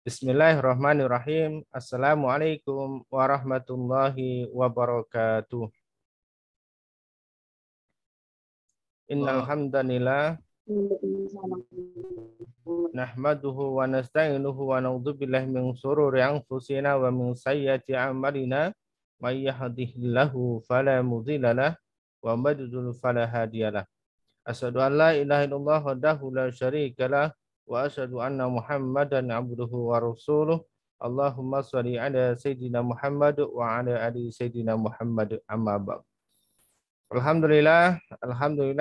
Bismillahirrahmanirrahim. Assalamualaikum warahmatullahi wabarakatuh. Innal hamdanillah nahmaduhu wa nasta'inuhu wa na'udzu billahi min shururi anfusina wa min sayyiati a'malina. May yahdihillahu fala mudhilla lahu wa may yudlil fala hadiyalah. Asyhadu an la ilaha illallah wahdahu la syarika lah wa asyhadu anna Muhammadan abduhu wa rasuluh. Allahumma shalli ala sayyidina Muhammad wa ala ali sayyidina Muhammad amma ba'd. Alhamdulillah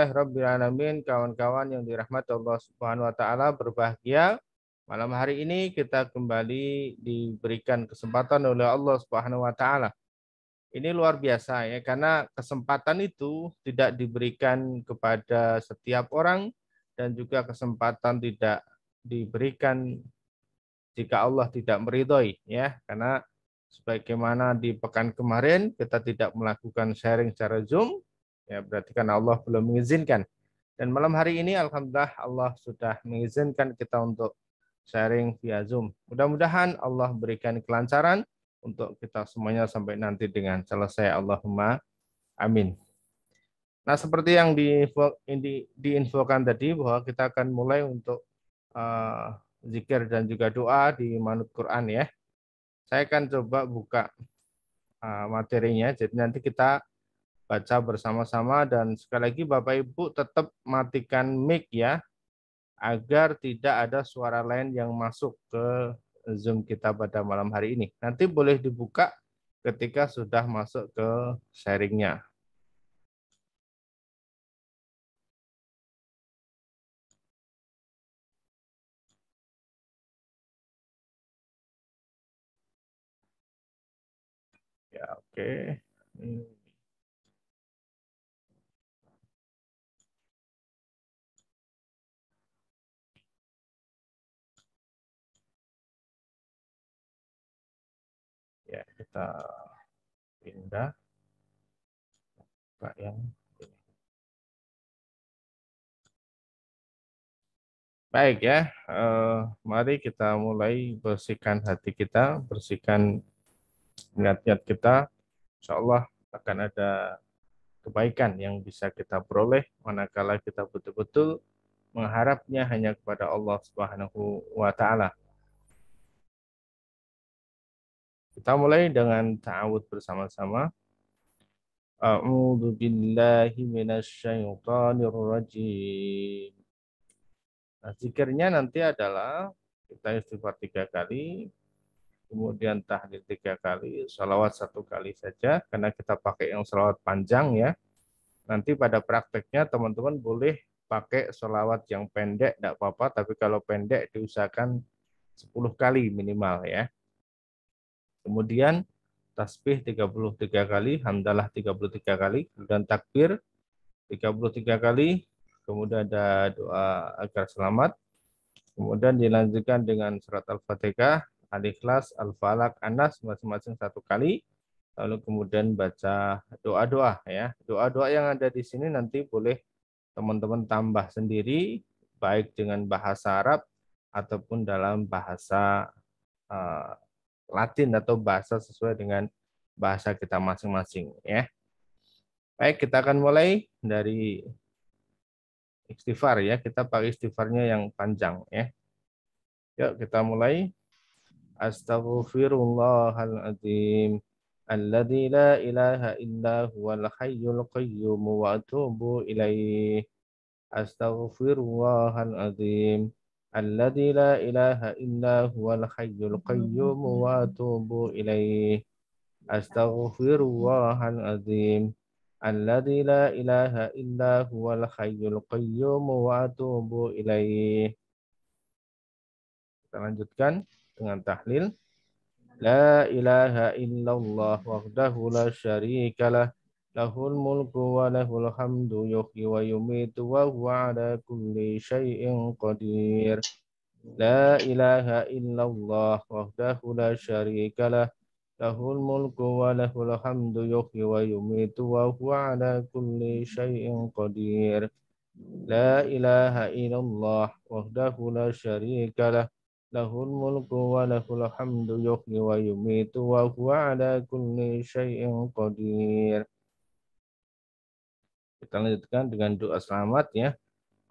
rabbil alamin. Kawan-kawan yang dirahmati Allah Subhanahu wa taala, berbahagia. Malam hari ini kita kembali diberikan kesempatan oleh Allah Subhanahu wa taala. Ini luar biasa ya, karena kesempatan itu tidak diberikan kepada setiap orang dan juga kesempatan tidak diberikan jika Allah tidak meridhoi ya. Karena sebagaimana di pekan kemarin kita tidak melakukan sharing secara Zoom, ya berarti kan Allah belum mengizinkan. Dan malam hari ini alhamdulillah Allah sudah mengizinkan kita untuk sharing via Zoom. Mudah-mudahan Allah berikan kelancaran untuk kita semuanya sampai nanti dengan selesai. Allahumma amin. Nah, seperti yang diinfokan tadi bahwa kita akan mulai untuk zikir dan juga doa di Manut Quran ya. Saya akan coba buka materinya, jadi nanti kita baca bersama-sama, dan sekali lagi Bapak Ibu tetap matikan mic ya, agar tidak ada suara lain yang masuk ke Zoom kita pada malam hari ini. Nanti boleh dibuka ketika sudah masuk ke sharingnya. Ya, oke. Ya, kita pindah ke yang ini. Baik ya, mari kita mulai bersihkan hati kita, bersihkan niat-niat kita. Insya Allah akan ada kebaikan yang bisa kita peroleh manakala kita betul-betul mengharapnya hanya kepada Allah Subhanahu wa taala. Kita mulai dengan ta'awud bersama-sama. A'udzu billahi minasyaitonir rajim. Nah, zikirnya nanti adalah kita istighfar 3 kali, kemudian tahlil 3 kali, sholawat 1 kali saja, karena kita pakai yang sholawat panjang ya. Nanti pada prakteknya teman-teman boleh pakai sholawat yang pendek, tidak apa-apa, tapi kalau pendek diusahakan 10 kali minimal ya. Kemudian tasbih 33 kali, hamdalah 33 kali, kemudian takbir 33 kali, kemudian ada doa agar selamat, kemudian dilanjutkan dengan surat Al-Fatihah, Al-Ikhlas, Al-Falaq, An-Nas masing-masing 1 kali, lalu kemudian baca doa-doa ya. Doa-doa yang ada di sini nanti boleh teman-teman tambah sendiri, baik dengan bahasa Arab ataupun dalam bahasa uh, Latin atau bahasa sesuai dengan bahasa kita masing-masing ya. Baik, kita akan mulai dari istighfar ya. Kita pakai istighfarnya yang panjang ya. Yuk kita mulai. Astaghfirullahaladzim. Alladzi la ilaha illa huwal hayyul qayyum wa atubu ilaih. Astaghfirullahaladzim. Alladzi la ilaha illa huwal hayyul qayyum wa atubu ilaih. Astaghfirullahaladzim. Alladzi la ilaha illa huwal hayyul qayyum wa atubu ilaih. Kita lanjutkan dengan tahlil. La ilaha illallah wahdahu la syarikalah. Lahul mulku wa lahul hamdu yuhyi wa yumitu wa huwa ala kulli syai'in qadir. La ilaha illallah wahdahu la syarikalah. Lahul mulku wa lahul hamdu yuhyi wa yumitu wa huwa ala kulli syai'in qadir. La ilaha illallah wahdahu la syarikalah. lahul mulku wa lahul hamdu yuhyi wa yumitu wa huwa ala kulli syai'in qadir. Kita lanjutkan dengan doa selamat ya.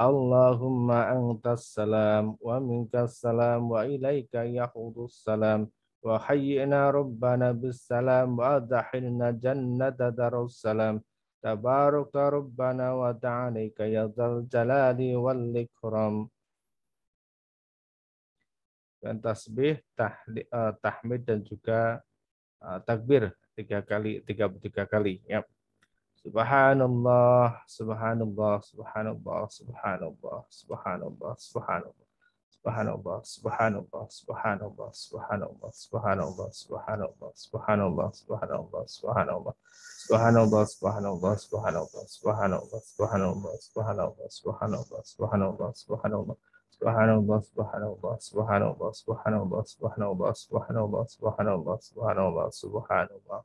Allahumma antas salam wa minkas salam wa ilaika yahudus salam wa hayyina rabbana bis salam wa adkhilna jannata darus salam tabaraka rabbana wa ta'alaika ya dzal jalali wal ikram. Dan tasbih, tahmid dan juga takbir 33 kali ya. Subhanallah, subhanallah, subhanallah, subhanallah, subhanallah, subhanallah. Subhanallah, subhanallah, subhanallah, subhanallah, subhanallah, subhanallah, subhanallah, subhanallah, subhanallah. Subhanallah, subhanallah, subhanallah, subhanallah, subhanallah, subhanallah, subhanallah, subhanallah, subhanallah. Subhanallah, subhanallah, subhanallah, subhanallah, subhanallah, subhanallah, subhanallah, subhanallah, subhanallah.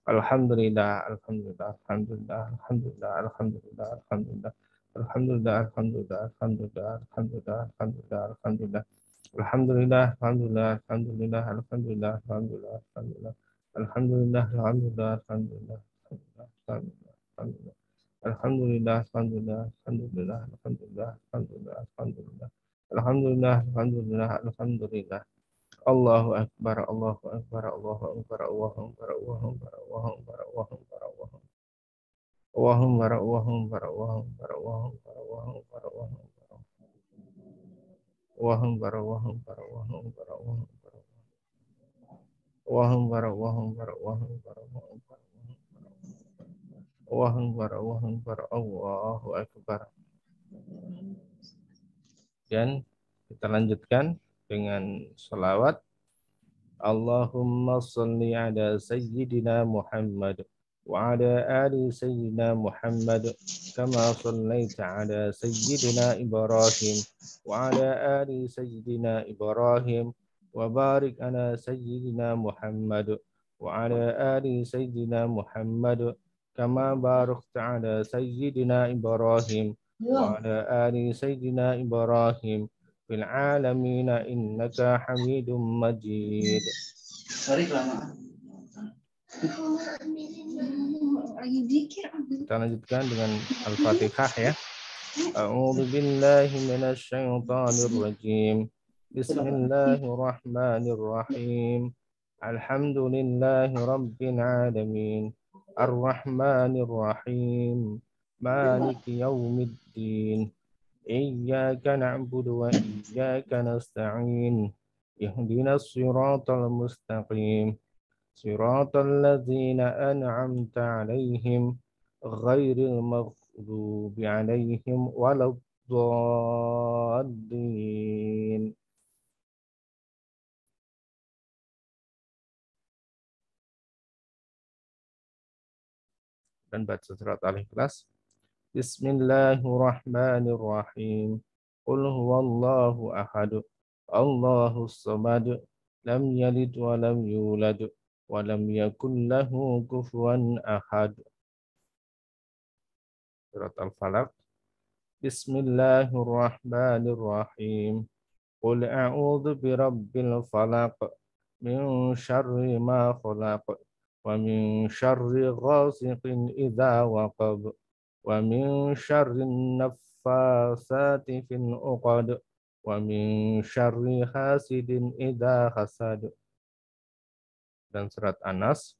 Alhamdulillah, alhamdulillah, alhamdulillah, alhamdulillah, alhamdulillah, alhamdulillah. Alhamdulillah, alhamdulillah, alhamdulillah, alhamdulillah, alhamdulillah, alhamdulillah. Alhamdulillah, alhamdulillah, alhamdulillah, alhamdulillah, alhamdulillah, alhamdulillah. Alhamdulillah, alhamdulillah, alhamdulillah, alhamdulillah, alhamdulillah. Alhamdulillah, alhamdulillah, alhamdulillah, alhamdulillah, alhamdulillah, alhamdulillah. Alhamdulillah, alhamdulillah, alhamdulillah. Allahu Akbar, Allahu Akbar, Allahu Akbar, Allahu Akbar, Allahu Akbar, Allahu Akbar, Allahu Akbar, Allahu Akbar. Allahu Akbar, Allahu Akbar, Allahu Akbar, Allahu Akbar, Allahu Akbar, Allahu Akbar. Allahu Akbar, Allahu Akbar, Allahu Akbar, Allahu Akbar. Allahu Akbar, Allahu Akbar, Allahu Akbar, Allahu Akbar. Allahu Akbar, Allahu Akbar, Allahu Akbar. Dan kita lanjutkan dengan salawat. Allahumma salli ala Sayyidina Muhammad wa ala ali Sayyidina Muhammad kama sallaita ala Sayyidina Ibrahim wa ala ali Sayyidina Ibrahim wa barik ala Sayyidina Muhammad wa ala ali Sayyidina Muhammad kama barakta ala Sayyidina Ibrahim wa ala ali Sayyidina Ibrahim fil alamin innaka Hamidum Majid. Kita lanjutkan dengan Al-Fatihah ya. A'udzu billahi minasy syaithanir rajim. Bismillahirrahmanirrahim. Alhamdulillahi rabbil alamin. Ar-Rahmanir Rahim. Maliki yaumiddin. Iyyaka na'budu wa iyyaka nasta'in. Ihdinas siratal mustaqim. Siratal ladzina an'amta 'alaihim ghairil maghdubi 'alaihim waladdallin. Dan baca surat Al-Ikhlas. Bismillahirrahmanirrahim. Qul huwallahu ahad. Allahus samad. Lam yalid wa lam yulad wa lam yakul lahu kufuwan ahad. Surat Al-Falaq. Bismillahirrahmanirrahim. Qul a'udzu birabbil falaq min syarri ma khalaq wa min syarri ghasiqin idza waqab wa min syarri naffasati fil 'uqad wa min syarri hasidin idza hasad. Dan surat An-Nas.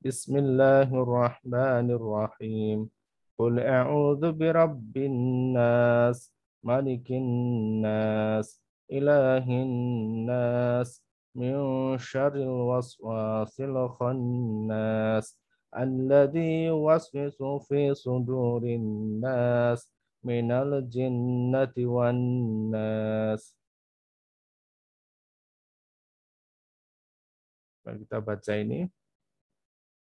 Bismillahirrahmanirrahim. Qul a'udzu birabbin nas, malikin nas, ilahin nas, min syarril waswasil khannas. Alladzi yuwaswisu fi sudurin nas minal jinnati wan nas. Mari kita baca ini.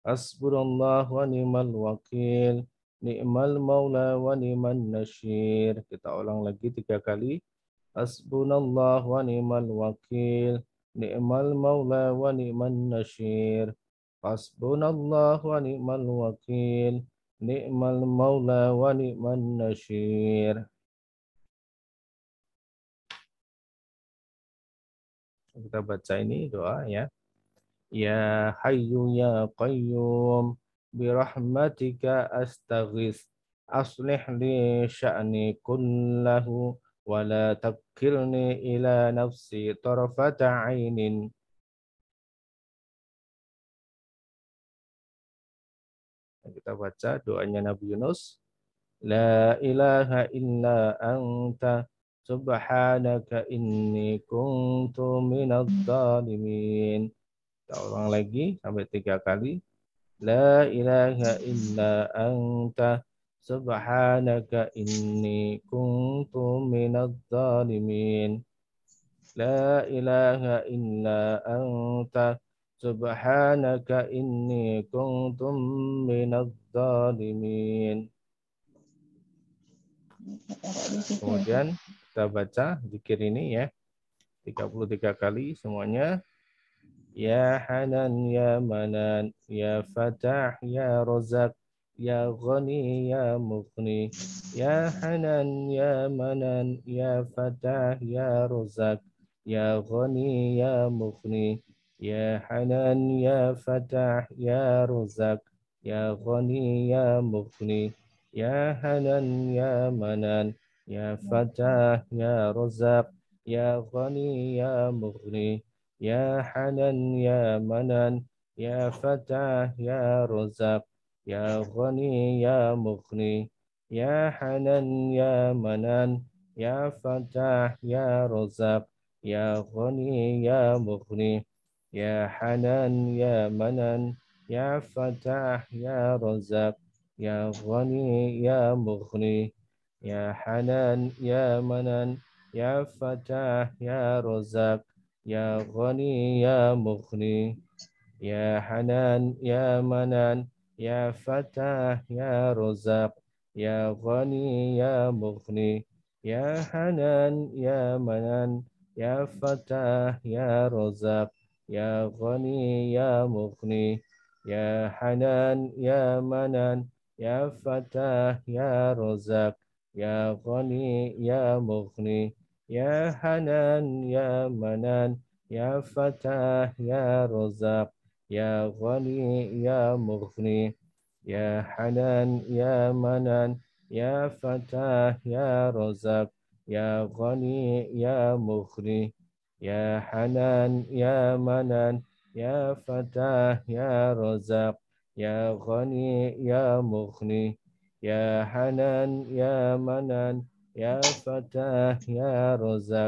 Hasbunallah wa ni'mal wakil, ni'mal maula wa ni'man nasyir. Kita ulang lagi 3 kali. Hasbunallah wa ni'mal wakil, ni'mal maula wa ni'man nasyir. Hasbunallah wa ni'mal wakil, ni'mal maula wa ni'man nasyir. Kita baca ini doa ya. Ya Hayyu ya Qayyum birahmatika astaghis aslih li sya'ni kullahu wa la takilni ila nafsi tarfata ainin. Kita baca doanya Nabi Yunus. La ilaha illa anta subhanaka inni kuntu minadh dhalimin. Kita ulang lagi sampai 3 kali. La ilaha illa anta subhanaka inni kuntu minadh dhalimin. La ilaha illa anta subhanaka inni kuntu minadh dhalimin. Kemudian kita baca zikir ini ya 33 kali semuanya. Ya Hanan ya Manan ya Fatah ya Razak ya Ghani ya Mughni. Ya Hanan ya Manan ya Fatah ya Razak ya Ghani ya Mughni. Ya Hanan ya Fatah ya Razak ya Ghani ya Mughni. Ya Hanan ya Manan ya Fatah ya Razak ya Ghani ya Mughni. Ya Hanan ya Manan ya Fatah ya Razak ya Ghani ya Mughni. Ya Hanan ya Manan ya Fatah ya Razak ya Ghani ya Mughni. Ya Hanan ya Manan ya Fatah ya Razak ya Ghani ya Mughni. Ya Hanan ya Manan ya Fatah ya Razak Ya Ghani Ya Mughni Ya Hanan Ya Manan Ya Fatah Ya Razak Ya Ghani Ya Mughni Ya Hanan Ya Manan Ya Fatah Ya Razak Ya Ghani Ya Mughni Ya Hanan Ya Manan Ya Fatah Ya Razak Ya Ghani Ya Mughni Ya Hanan Ya Manan Ya Fatah Ya Razak Ya Ghani Ya Mughni Ya Hanan Ya Manan Ya Fatah Ya Razak Ya Ghani Ya Mughni Ya Hanan Ya Manan Ya Fatah Ya Razak Ya Ghani Ya Mughni Ya Hanan Ya Manan Ya Fatah Ya Razak Ya Ghani Ya Mughni Ya Hanan Ya Manan Ya Fatah Ya Razak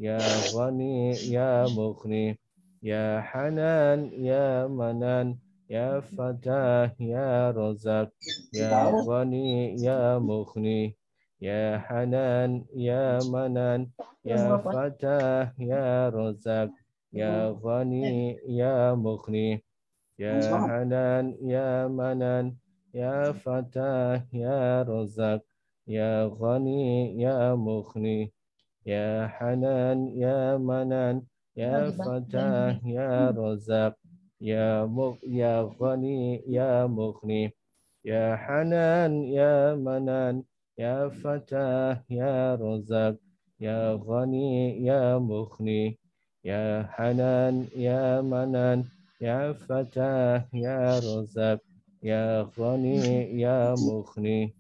Ya Ghani Ya Mughni Ya Hanan Ya Manan Ya Fatah Ya Razak Ya Ghani Ya Mughni Ya Hanan Ya Manan Ya Fatah Ya Razak Ya Ghani Ya Mughni Ya Hanan Ya Manan Ya Fatah Ya Razak Ya Ghani Ya Mughni Ya Hanan Ya Manan Ya Fatah Ya Razak Ya Ghani Ya Mughni Ya Hanan Ya Manan Ya Fatah Ya Razak Ya Ghani Ya Mughni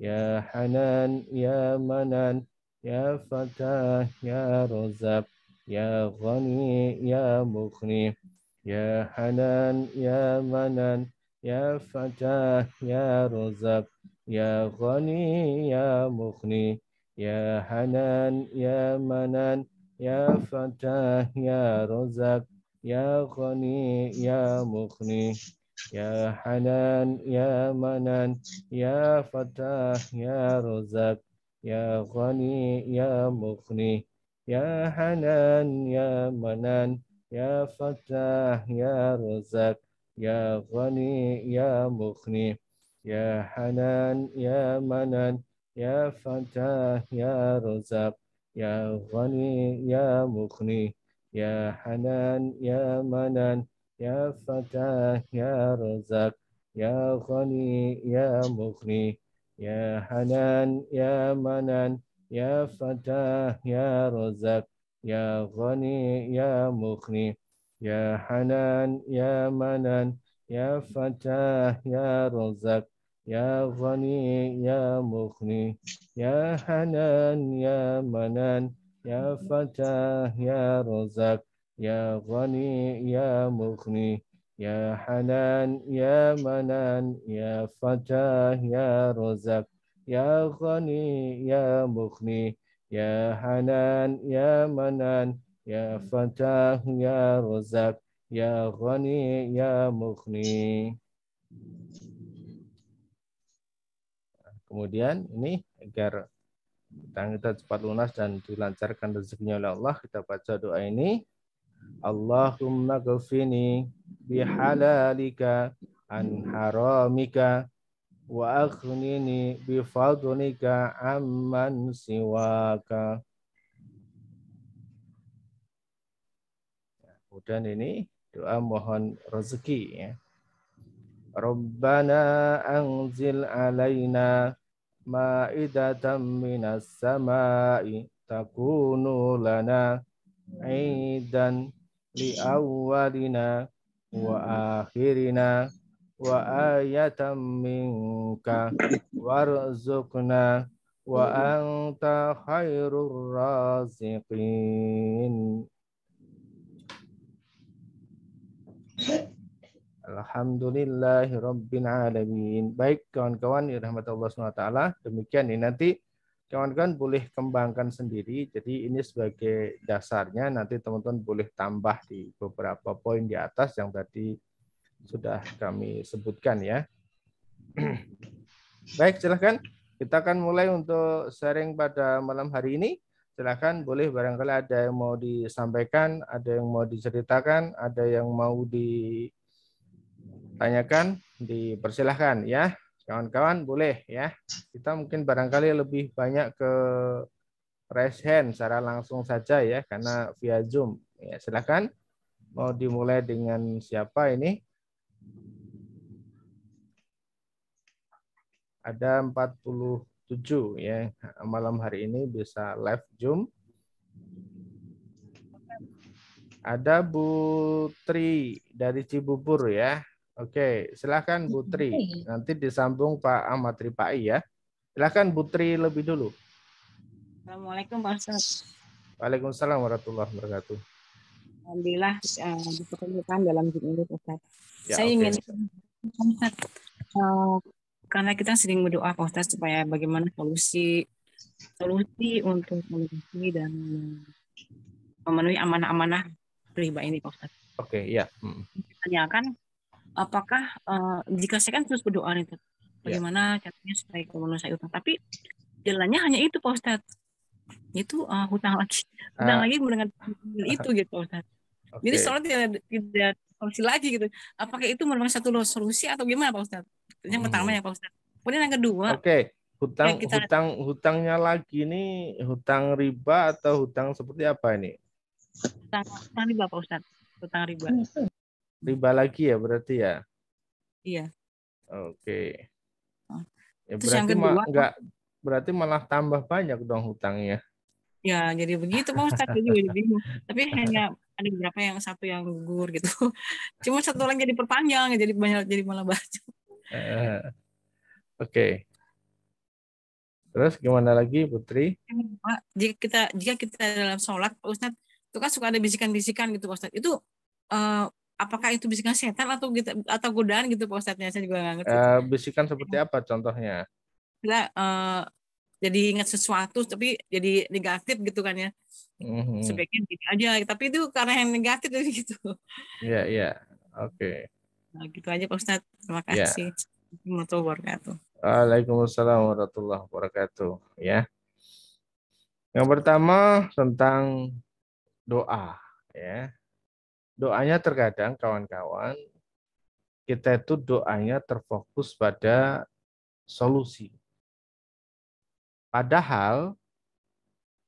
Ya Hanan Ya Manan Ya Fatah Ya Razak Ya Ghani Ya Mughni Ya Hanan Ya Manan Ya Fatah Ya Razak Ya Ghani Ya Mughni Ya Hanan Ya Manan Ya Fatah Ya Razak Ya Ghani Ya Mughni Ya Hanan Ya Manan Ya Fatah Ya Razak Ya Ghani Ya Mughni Ya Hanan Ya Manan Ya Fatah Ya Razak Ya Ghani Ya Mughni Ya Hanan Ya Manan Ya Fatah Ya Razak Ya Ghani Ya Mughni Ya Hanan Ya Manan Ya Fatah Ya Razak Ya Ghani Ya Mughni Ya Hanan Ya Manan Ya Fatah Ya Razak ya Ghani ya Mughni, ya Hanan ya Manan, ya Fatah ya Razak, ya Ghani ya Mughni, ya Hanan ya Manan, ya Fatah ya Razak, ya Ghani ya Mughni, ya Hanan ya Manan, ya Fatah ya Razak, ya Ghani ya Mughni, ya Hanan ya Manan, ya Fatah ya Razak, ya Ghani ya Mughni. Kemudian ini agar kita cepat lunas dan dilancarkan rezekinya oleh Allah, kita baca doa ini. Allahumma ghfini bihalalika an haramika wa aghnini bifadlika amman siwaka. Kemudian ini doa mohon rezeki ya. Rabbana anzil alaina ma'idatan minas sama'i takunu lana aidan li awwalina wa akhirina wa ayatan minka warzuqna wa anta khairur raziqin. Alhamdulillahirabbil alamin. Baik kawan-kawan yang rahmat Allah SWT, demikian ini nanti kawan-kawan boleh kembangkan sendiri. Jadi ini sebagai dasarnya, nanti teman-teman boleh tambah di beberapa poin di atas yang tadi sudah kami sebutkan ya. Baik, silahkan. Kita akan mulai untuk sharing pada malam hari ini. Silahkan, boleh barangkali ada yang mau disampaikan, ada yang mau diceritakan, ada yang mau ditanyakan, dipersilahkan ya. Kawan-kawan boleh ya. Kita mungkin barangkali lebih banyak ke raise hand secara langsung saja ya, karena via Zoom. Ya, silahkan. Mau dimulai dengan siapa ini? Ada 47 ya malam hari ini bisa live Zoom. Ada Bu Tri dari Cibubur ya. Oke, silakan Bu Tri. Nanti disambung Pak Ahmad Ripai ya. Silakan Bu Tri lebih dulu. Assalamualaikum Pak Ustaz. Waalaikumsalam warahmatullahi wabarakatuh. Alhamdulillah dipertemukan dalam Zoom ini Pak Ustaz. Ya, Saya oke. ingin Pak Ustaz, karena kita sering berdoa Pak Ustaz supaya bagaimana solusi untuk memenuhi dan memenuhi amanah-amanah riba ini Pak Ustaz. Oke, ya. Tanyakan apakah jika saya kan terus berdoa nih, bagaimana caranya supaya memenuhi utang, tapi jalannya hanya itu Pak Ustaz. Itu hutang lagi dengan itu gitu Pak Ustaz. Jadi sholat tidak solusi lagi gitu. Apakah itu merupakan satu solusi atau gimana Pak Ustaz? Yang pertama ya Pak Ustaz. Kemudian yang kedua. Oke, hutangnya lagi ini hutang riba atau hutang seperti apa ini? Hutang riba Pak Ustaz. Hutang riba. Riba lagi ya berarti ya? Iya. Oke. Ya, terus yang kedua, berarti malah tambah banyak dong hutangnya. Ya, jadi begitu Pak Ustaz. Jadi bingung. Tapi hanya ada beberapa yang satu yang gugur gitu. Cuma satu lagi jadi perpanjang, jadi malah banyak. Oke. Terus gimana lagi Putri? Jika kita dalam sholat Pak Ustaz, itu kan suka ada bisikan-bisikan gitu Pak Ustaz. Itu apakah itu bisikan setan atau godaan gitu Pak Ustaznya? Saya juga nggak ngerti. Bisikan seperti apa contohnya? Kita jadi ingat sesuatu tapi jadi negatif gitu kan ya. Sebaiknya gini aja, tapi itu karena yang negatif jadi gitu. Iya. Oke. Nah, gitu aja Pak Ustaz. Terima kasih. Warahmatullahi wabarakatuh. Waalaikumsalam warahmatullahi wabarakatuh. Ya. Yang pertama tentang doa. Ya. Doanya terkadang kawan-kawan kita itu doanya terfokus pada solusi. Padahal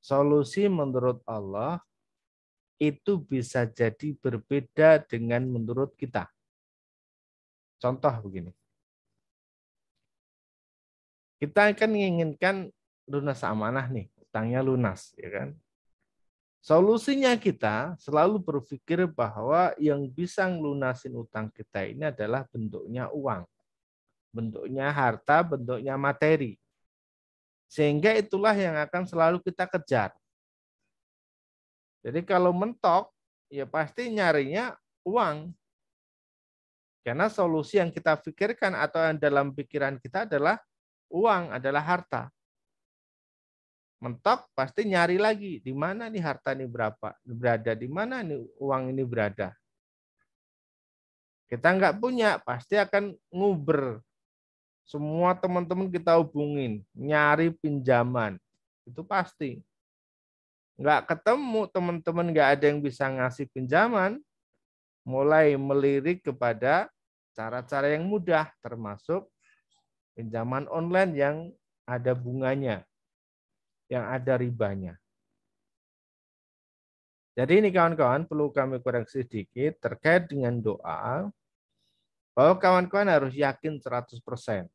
solusi menurut Allah itu bisa jadi berbeda dengan menurut kita. Contoh begini. Kita kan menginginkan lunas amanah nih, utangnya lunas, ya kan? Solusinya kita selalu berpikir bahwa yang bisa ngelunasin utang kita ini adalah bentuknya uang, bentuknya harta, bentuknya materi. Sehingga itulah yang akan selalu kita kejar. Jadi kalau mentok, ya pasti nyarinya uang. Karena solusi yang kita pikirkan atau yang dalam pikiran kita adalah uang, adalah harta. Mentok pasti nyari lagi, di mana nih harta ini berada, di mana nih uang ini berada. Kita nggak punya, pasti akan nguber. Semua teman-teman kita hubungin, nyari pinjaman. Itu pasti. Nggak ketemu, teman-teman nggak ada yang bisa ngasih pinjaman, mulai melirik kepada cara-cara yang mudah, termasuk pinjaman online yang ada bunganya, yang ada ribanya. Jadi ini kawan-kawan perlu kami koreksi sedikit terkait dengan doa, bahwa kawan-kawan harus yakin 100%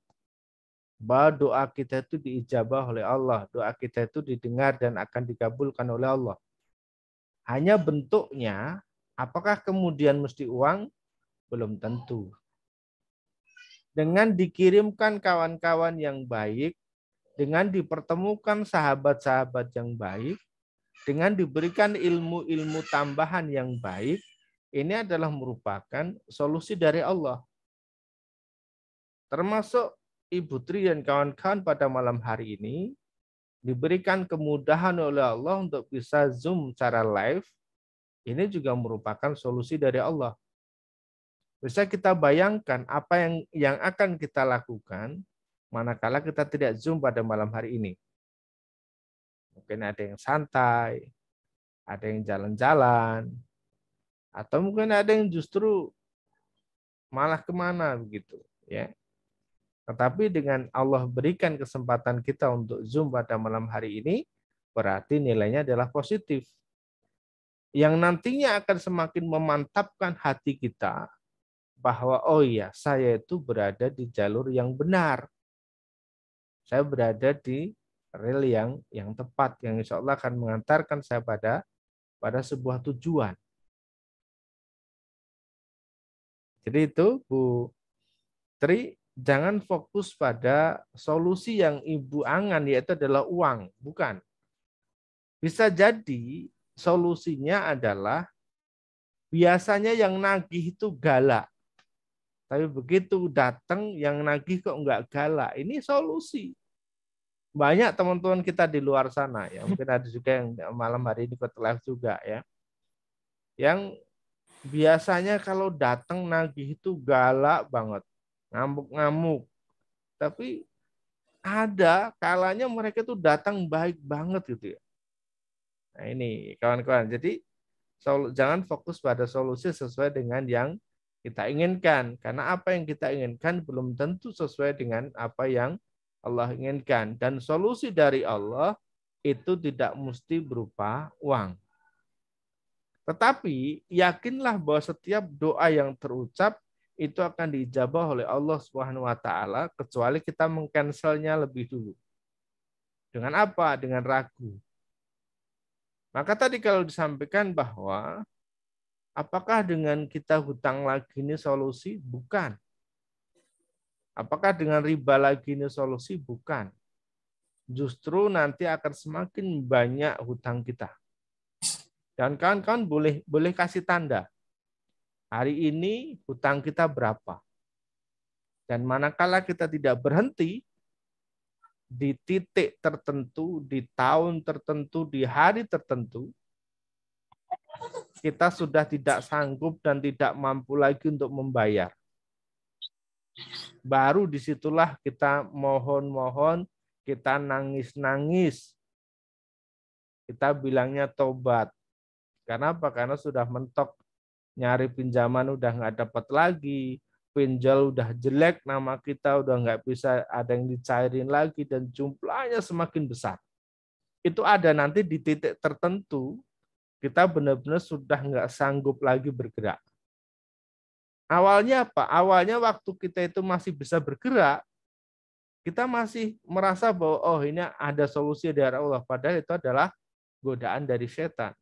bahwa doa kita itu diijabah oleh Allah, doa kita itu didengar dan akan dikabulkan oleh Allah. Hanya bentuknya, apakah kemudian mesti uang? Belum tentu. Dengan dikirimkan kawan-kawan yang baik, dengan dipertemukan sahabat-sahabat yang baik, dengan diberikan ilmu-ilmu tambahan yang baik, ini adalah merupakan solusi dari Allah. Termasuk Ibu Tri dan kawan-kawan pada malam hari ini diberikan kemudahan oleh Allah untuk bisa Zoom secara live, ini juga merupakan solusi dari Allah. Bisa kita bayangkan apa yang akan kita lakukan manakala kita tidak Zoom pada malam hari ini. Mungkin ada yang santai, ada yang jalan-jalan, atau mungkin ada yang justru malah kemana begitu, ya. Tetapi dengan Allah berikan kesempatan kita untuk Zoom pada malam hari ini, berarti nilainya adalah positif. Yang nantinya akan semakin memantapkan hati kita bahwa oh iya, saya itu berada di jalur yang benar. Saya berada di rel yang tepat, yang insya Allah akan mengantarkan saya pada sebuah tujuan. Jadi itu Bu Tri, jangan fokus pada solusi yang Ibu angan, yaitu adalah uang. Bukan. Bisa jadi solusinya adalah biasanya yang nagih itu galak. Tapi begitu datang yang nagih kok enggak galak. Ini solusi. Banyak teman-teman kita di luar sana, ya mungkin ada juga yang malam hari ini ikut live juga, ya. Yang biasanya kalau datang nagih itu galak banget. Ngamuk-ngamuk. Tapi ada kalanya mereka tuh datang baik banget gitu ya. Nah ini kawan-kawan. Jadi jangan fokus pada solusi sesuai dengan yang kita inginkan. Karena apa yang kita inginkan belum tentu sesuai dengan apa yang Allah inginkan. Dan solusi dari Allah itu tidak mesti berupa uang. Tetapi yakinlah bahwa setiap doa yang terucap itu akan diijabah oleh Allah Subhanahu wa taala kecuali kita mengcancelnya lebih dulu. Dengan apa? Dengan ragu. Maka tadi kalau disampaikan bahwa apakah dengan kita hutang lagi ini solusi? Bukan. Apakah dengan riba lagi ini solusi? Bukan. Justru nanti akan semakin banyak hutang kita. Dan kawan-kawan boleh kasih tanda. Hari ini hutang kita berapa? Dan manakala kita tidak berhenti di titik tertentu, di tahun tertentu, di hari tertentu, kita sudah tidak sanggup dan tidak mampu lagi untuk membayar. Baru disitulah kita mohon-mohon, kita nangis-nangis. Kita bilangnya tobat. Karena apa? Karena sudah mentok, nyari pinjaman udah nggak dapat lagi, pinjol udah jelek, nama kita udah nggak bisa ada yang dicairin lagi, dan jumlahnya semakin besar. Itu ada nanti di titik tertentu, kita benar-benar sudah nggak sanggup lagi bergerak. Awalnya apa? Awalnya waktu kita itu masih bisa bergerak, kita masih merasa bahwa oh ini ada solusi dari Allah. Padahal itu adalah godaan dari setan.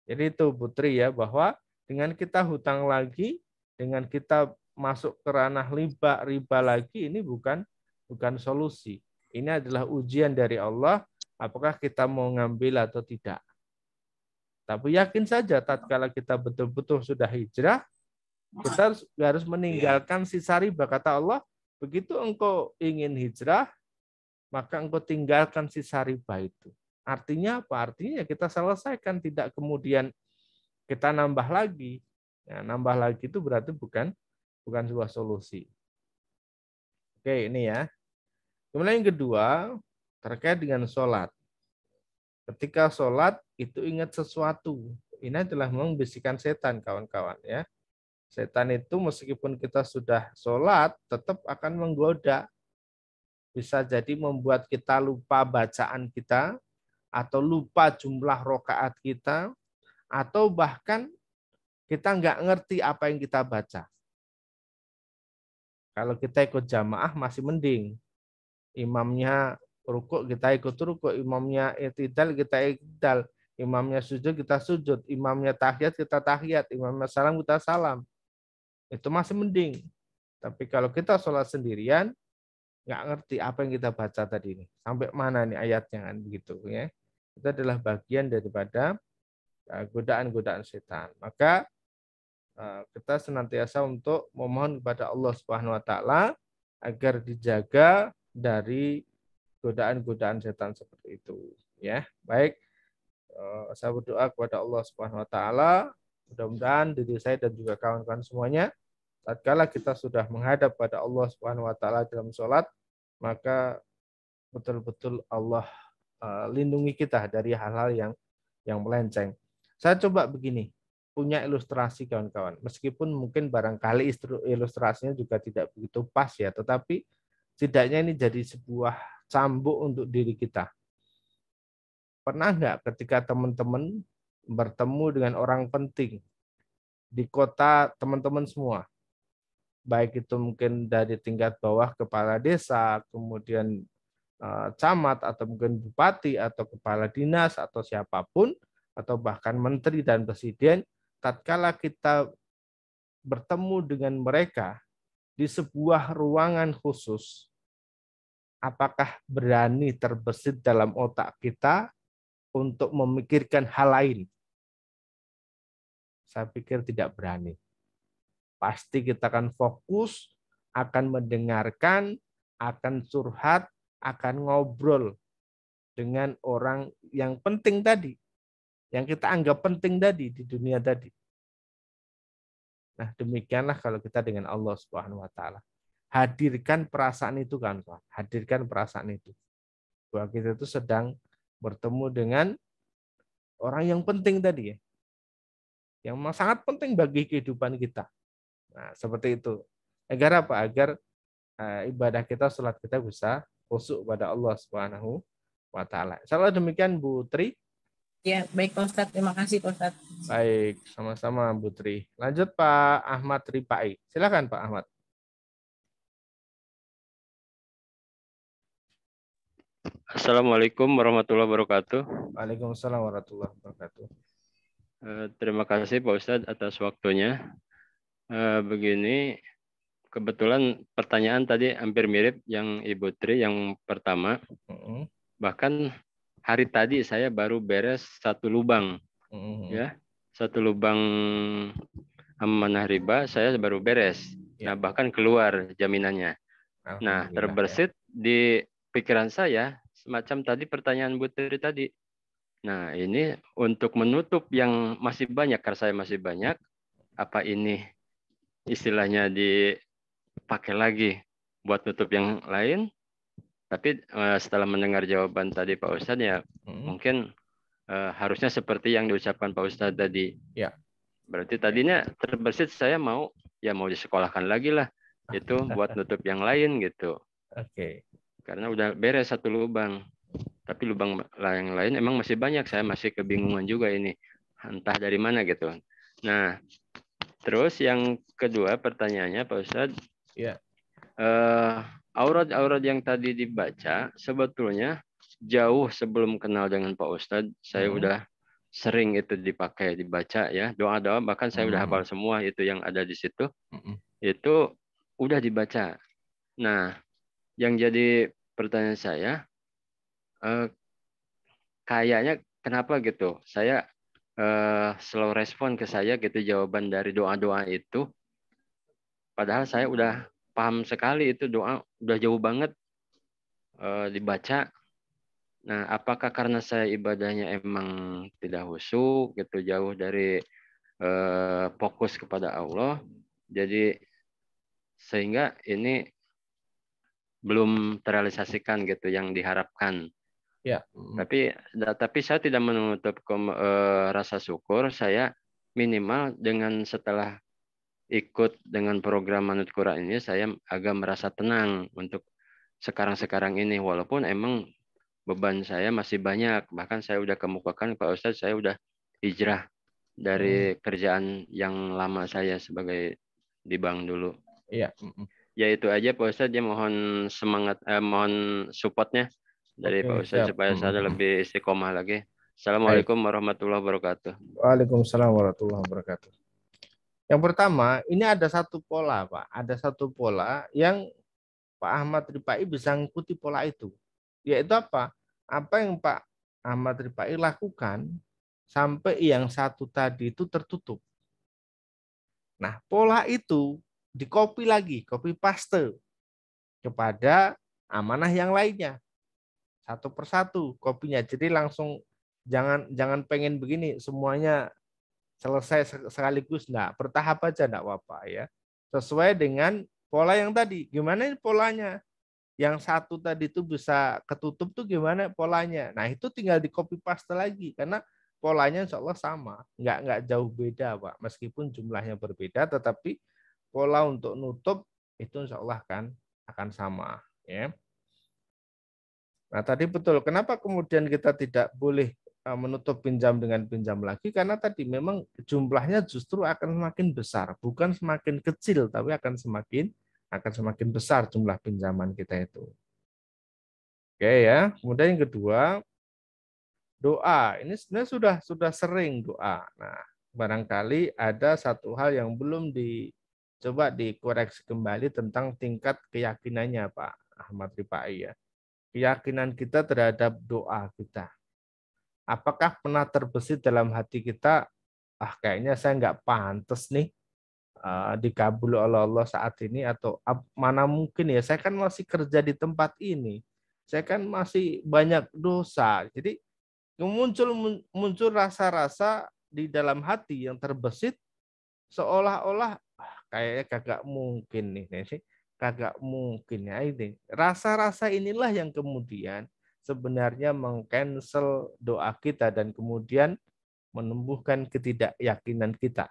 Jadi itu Putri ya, bahwa dengan kita hutang lagi, dengan kita masuk ke ranah riba lagi, ini bukan solusi. Ini adalah ujian dari Allah, apakah kita mau ngambil atau tidak. Tapi yakin saja tatkala kita betul-betul sudah hijrah, kita harus meninggalkan sisa riba. Kata Allah, begitu engkau ingin hijrah, maka engkau tinggalkan sisa riba itu. Artinya apa? Artinya kita selesaikan, tidak kemudian kita nambah lagi. Ya, nambah lagi itu berarti bukan sebuah solusi. Oke, ini ya. Kemudian yang kedua, terkait dengan sholat. Ketika sholat, itu ingat sesuatu. Ini adalah memang bisikan setan, kawan-kawan. Ya. Setan itu meskipun kita sudah sholat, tetap akan menggoda. Bisa jadi membuat kita lupa bacaan kita, atau lupa jumlah rokaat kita, atau bahkan kita nggak ngerti apa yang kita baca. Kalau kita ikut jamaah masih mending. Imamnya rukuk kita ikut rukuk, imamnya i'tidal kita i'tidal, imamnya sujud kita sujud, imamnya tahiyat kita tahiyat, imamnya salam kita salam. Itu masih mending. Tapi kalau kita sholat sendirian, nggak ngerti apa yang kita baca tadi ini. Sampai mana nih ayatnya kan begitu ya. Itu adalah bagian daripada godaan-godaan setan. Maka kita senantiasa untuk memohon kepada Allah Subhanahu wa taala agar dijaga dari godaan-godaan setan seperti itu, ya. Baik, saya berdoa kepada Allah Subhanahu wa taala, mudah-mudahan diri saya dan juga kawan-kawan semuanya tatkala kita sudah menghadap pada Allah Subhanahu wa taala dalam sholat, maka betul-betul Allah lindungi kita dari hal-hal yang melenceng. Saya coba begini, punya ilustrasi kawan-kawan. Meskipun mungkin barangkali ilustrasinya juga tidak begitu pas ya, tetapi setidaknya ini jadi sebuah cambuk untuk diri kita. Pernah nggak ketika teman-teman bertemu dengan orang penting di kota teman-teman semua, baik itu mungkin dari tingkat bawah kepala desa, kemudian camat atau mungkin bupati atau kepala dinas atau siapapun, atau bahkan menteri dan presiden, tatkala kita bertemu dengan mereka di sebuah ruangan khusus, apakah berani terbesit dalam otak kita untuk memikirkan hal lain? Saya pikir tidak berani. Pasti kita akan fokus, akan mendengarkan, akan curhat, akan ngobrol dengan orang yang penting tadi, yang kita anggap penting tadi di dunia tadi. Nah, demikianlah kalau kita dengan Allah Subhanahu wa taala. Hadirkan perasaan itu kan, hadirkan perasaan itu. Bahwa kita itu sedang bertemu dengan orang yang penting tadi ya. Yang sangat penting bagi kehidupan kita. Nah, seperti itu. Agar apa? Agar ibadah kita, salat kita bisa khusyuk pada Allah Subhanahu wa taala. Insyaallah demikian Bu Tri. Ya, baik Pak Ustadz. Terima kasih Pak Ustadz. Baik, sama-sama Bu Tri. Lanjut Pak Ahmad Ripai. Silakan Pak Ahmad. Assalamualaikum warahmatullahi wabarakatuh. Waalaikumsalam warahmatullahi wabarakatuh. Terima kasih Pak Ustadz atas waktunya. Begini, kebetulan pertanyaan tadi hampir mirip yang Ibu Tri yang pertama. Bahkan hari tadi saya baru beres satu lubang, ya, satu lubang amanah riba saya baru beres. Nah, bahkan keluar jaminannya. Nah, terbersit di pikiran saya semacam tadi pertanyaan Bu Tri tadi. Nah, ini untuk menutup yang masih banyak, karena saya masih banyak, apa ini istilahnya dipakai lagi buat nutup yang lain? Tapi setelah mendengar jawaban tadi Pak Ustadz ya, mungkin harusnya seperti yang diucapkan Pak Ustadz tadi. Ya. Berarti tadinya terbersit saya mau disekolahkan lagi lah, itu buat nutup yang lain gitu. Oke. Karena udah beres satu lubang. Tapi lubang yang lain emang masih banyak. Saya masih kebingungan juga ini. Entah dari mana gitu. Nah, terus yang kedua pertanyaannya Pak Ustadz. Ya. Aurat-aurat yang tadi dibaca sebetulnya jauh sebelum kenal dengan Pak Ustadz. Saya udah sering itu dipakai, dibaca ya. Doa-doa bahkan saya udah hafal semua itu yang ada di situ. Itu udah dibaca. Nah, yang jadi pertanyaan saya, kayaknya kenapa gitu? Saya slow respon ke saya gitu jawaban dari doa-doa itu. Padahal saya udah paham sekali itu doa, udah jauh banget dibaca. Nah, apakah karena saya ibadahnya emang tidak khusyuk gitu, jauh dari fokus kepada Allah, jadi sehingga ini belum terrealisasikan gitu yang diharapkan. Ya. Tapi saya tidak menutup rasa syukur. Saya minimal dengan setelah ikut dengan program Manut Quran ini, saya agak merasa tenang untuk sekarang ini, walaupun emang beban saya masih banyak. Bahkan saya udah kemukakan Pak Ustadz, saya udah hijrah dari kerjaan yang lama saya sebagai di bank dulu. Iya. Ya itu aja Pak Ustadz, ya mohon semangat, mohon supportnya dari Pak Ustadz supaya saya lebih istiqomah lagi. Assalamualaikum warahmatullahi wabarakatuh. Waalaikumsalam warahmatullahi wabarakatuh. Yang pertama, ini ada satu pola, Pak. Ada satu pola yang Pak Ahmad Rifai bisa mengikuti pola itu. Yaitu apa? Apa yang Pak Ahmad Rifai lakukan sampai yang satu tadi itu tertutup. Nah, pola itu di-copy lagi, copy paste kepada amanah yang lainnya. Satu persatu kopinya. Jadi langsung jangan pengen begini semuanya selesai sekaligus, enggak, bertahap aja enggak apa-apa ya. Sesuai dengan pola yang tadi. Gimana ini polanya? Yang satu tadi itu bisa ketutup tuh gimana polanya? Nah, itu tinggal di copy paste lagi karena polanya insya Allah sama. Enggak jauh beda, Pak. Meskipun jumlahnya berbeda tetapi pola untuk nutup itu insya Allah akan sama, ya. Nah, tadi betul. Kenapa kemudian kita tidak boleh menutup pinjam dengan pinjam lagi? Karena tadi memang jumlahnya justru akan semakin besar, bukan semakin kecil, tapi akan semakin besar jumlah pinjaman kita itu. Oke ya. Kemudian yang kedua, doa. Ini sebenarnya sudah sering doa. Nah, barangkali ada satu hal yang belum coba dikoreksi kembali tentang tingkat keyakinannya Pak Ahmad Rifai ya. Keyakinan kita terhadap doa kita. Apakah pernah terbesit dalam hati kita, kayaknya saya nggak pantas nih dikabul oleh Allah saat ini, atau mana mungkin ya, saya kan masih kerja di tempat ini, saya kan masih banyak dosa. Jadi muncul rasa-rasa di dalam hati yang terbesit seolah-olah kayaknya kagak mungkin nih sih. Kagak mungkin ya ini. Rasa-rasa inilah yang kemudian sebenarnya mengcancel doa kita dan kemudian menumbuhkan ketidakyakinan kita.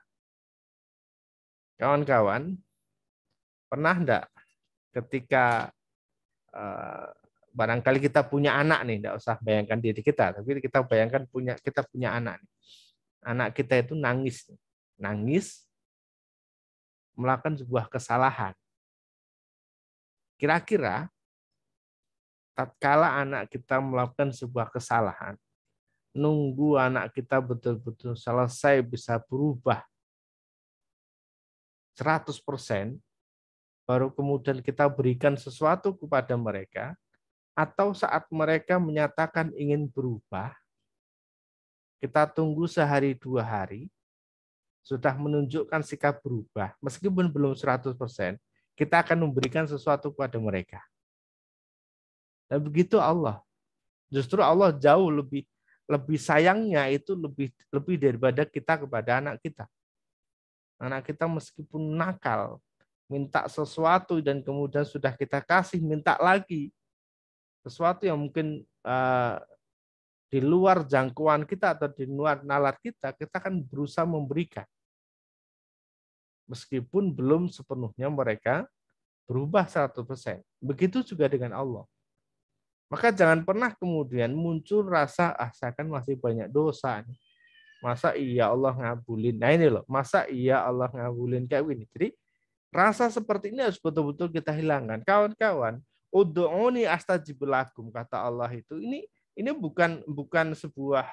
Kawan-kawan, pernah enggak ketika barangkali kita punya anak nih, enggak usah bayangkan diri kita, tapi kita bayangkan kita punya anak nih. Anak kita itu nangis melakukan sebuah kesalahan. Kira-kira tatkala anak kita melakukan sebuah kesalahan, nunggu anak kita betul-betul selesai bisa berubah 100%, baru kemudian kita berikan sesuatu kepada mereka, atau saat mereka menyatakan ingin berubah, kita tunggu sehari 2 hari, sudah menunjukkan sikap berubah, meskipun belum 100%, kita akan memberikan sesuatu kepada mereka. Dan begitu Allah. Justru Allah jauh lebih sayangnya itu lebih daripada kita kepada anak kita. Anak kita meskipun nakal, minta sesuatu dan kemudian sudah kita kasih, minta lagi. Sesuatu yang mungkin di luar jangkauan kita atau di luar nalar kita akan berusaha memberikan. Meskipun belum sepenuhnya mereka berubah 100%. Begitu juga dengan Allah. Maka jangan pernah kemudian muncul rasa, saya kan masih banyak dosa nih. Masa iya Allah ngabulin. Nah ini loh, masa iya Allah ngabulin kayak gini. Jadi rasa seperti ini harus betul-betul kita hilangkan. Kawan-kawan, ud'uni astajib lakum, kata Allah itu. Ini bukan sebuah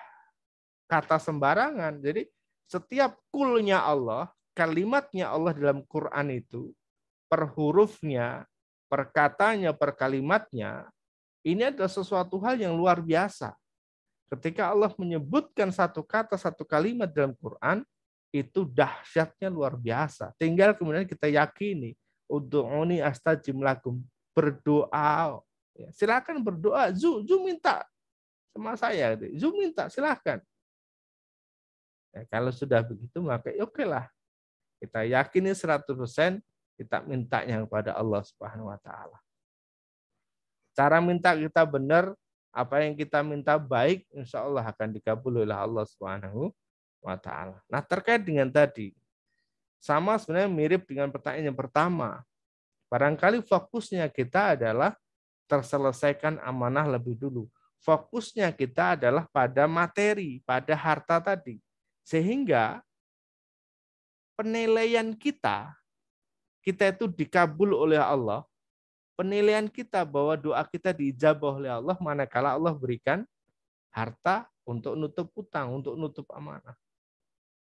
kata sembarangan. Jadi setiap kulnya Allah, kalimatnya Allah dalam Quran itu, per hurufnya, per katanya, per kalimatnya, ini adalah sesuatu hal yang luar biasa. Ketika Allah menyebutkan satu kata, satu kalimat dalam Quran, itu dahsyatnya luar biasa. Tinggal kemudian kita yakini, ud'uni astajib lakum, berdoa. Ya, silakan berdoa. Zu minta sama saya. Zu minta, silakan. Ya, kalau sudah begitu, maka oke lah. Kita yakini 100%, kita mintanya kepada Allah Subhanahu wa taala. Cara minta kita benar, apa yang kita minta baik, insya Allah akan dikabul oleh Allah Subhanahu wa taala. Nah, terkait dengan tadi, sama sebenarnya mirip dengan pertanyaan yang pertama. Barangkali fokusnya kita adalah terselesaikan amanah lebih dulu. Fokusnya kita adalah pada materi, pada harta tadi. Sehingga penilaian kita itu dikabul oleh Allah. Penilaian kita bahwa doa kita diijabah oleh Allah manakala Allah berikan harta untuk nutup utang, untuk nutup amanah.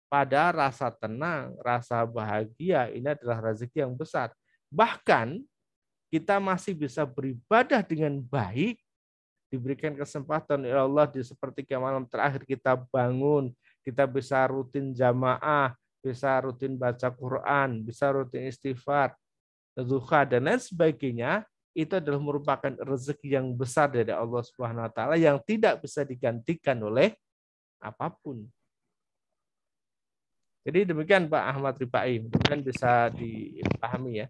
Pada rasa tenang, rasa bahagia, ini adalah rezeki yang besar. Bahkan kita masih bisa beribadah dengan baik, diberikan kesempatan oleh Allah di sepertiga malam terakhir kita bangun, kita bisa rutin jamaah, bisa rutin baca Quran, bisa rutin istighfar, duha dan lain sebagainya, itu adalah merupakan rezeki yang besar dari Allah Subhanahu wa taala yang tidak bisa digantikan oleh apapun. Jadi demikian Pak Ahmad Rifai, mudah-mudahan bisa dipahami ya.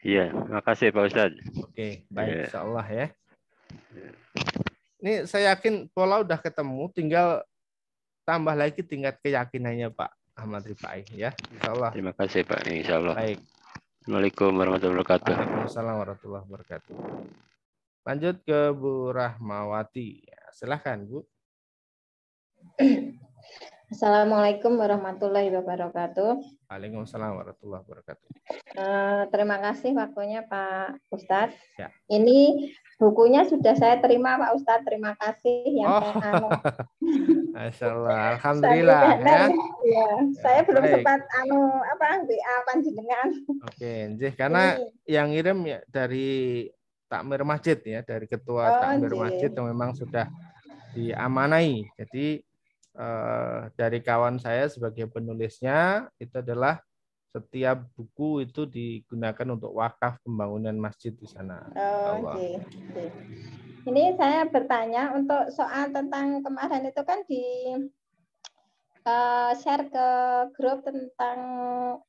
Iya, makasih Pak Ustadz. Oke, baik, insyaallah ya. Ini saya yakin pola udah ketemu, tinggal tambah lagi tingkat keyakinannya Pak Ahmad Rifai ya. Insyaallah. Terima kasih Pak, insyaallah. Baik. Assalamualaikum warahmatullahi wabarakatuh. Waalaikumsalam warahmatullahi wabarakatuh. Lanjut ke Bu Rahmawati. Ya, silahkan Bu. Assalamualaikum warahmatullahi wabarakatuh. Waalaikumsalam warahmatullahi wabarakatuh. Terima kasih waktunya Pak Ustadz. Ya. Ini bukunya sudah saya terima Pak Ustadz. Terima kasih yang Masya Allah, alhamdulillah ya. Saya belum sempat WA panjenengan. Oke, karena yang ngirim ya dari Takmir Masjid ya, dari ketua Takmir Masjid yang memang sudah diamanai. Jadi dari kawan saya sebagai penulisnya itu adalah setiap buku itu digunakan untuk wakaf pembangunan masjid di sana. Oke. Ini saya bertanya untuk soal tentang kemarin itu kan di share ke grup tentang